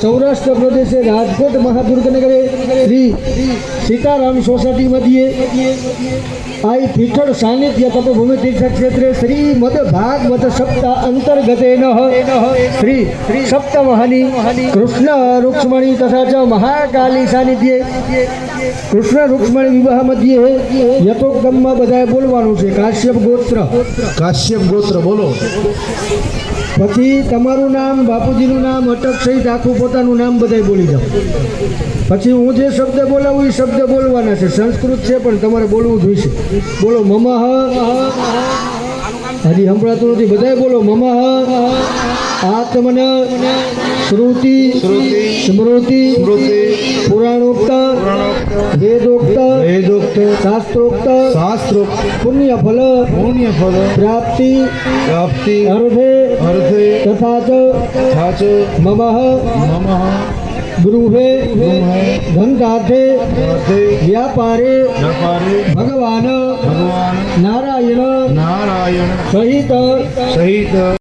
सौराष्ट्र प्रदेश Rajkot महादुर्गनगरे Shri Sitaram society मध्ये आई पीठळ सान्निध्य तपोभूमि तीर्थ क्षेत्रे श्री मद भागवत सप्ताह अंतर्गतेन श्री सप्तमहानी कृष्ण रुक्ष्मणी तथा च महाकाली सान्निध्य कृष्ण रुक्ष्मणी विवाह मध्ये यथोक्तम में बधाए बोलवानुं छे। काश्यप गोत्र बोलो। पछी तमारुं नाम बापूजीनुं नाम अटक सहित आखुं पोतानुं नाम बधाए बोली जाओ। पछी हूँ जे शब्द बोलावुं ए शब्द बोलवाना छे। संस्कृत छे पण तमारे बोलवुं जोईशे। बोलो ममः। हजी संभळातुं नथी। बधाए बोलो ममः। आत्मन श्रुति स्मृति पुराणोक्त वेदोक्त शास्त्रोक्त पुण्यफल प्राप्ति अर्थे तथा च ममः गृहे धनदार्थे व्यापारे भगवान नारायण सहित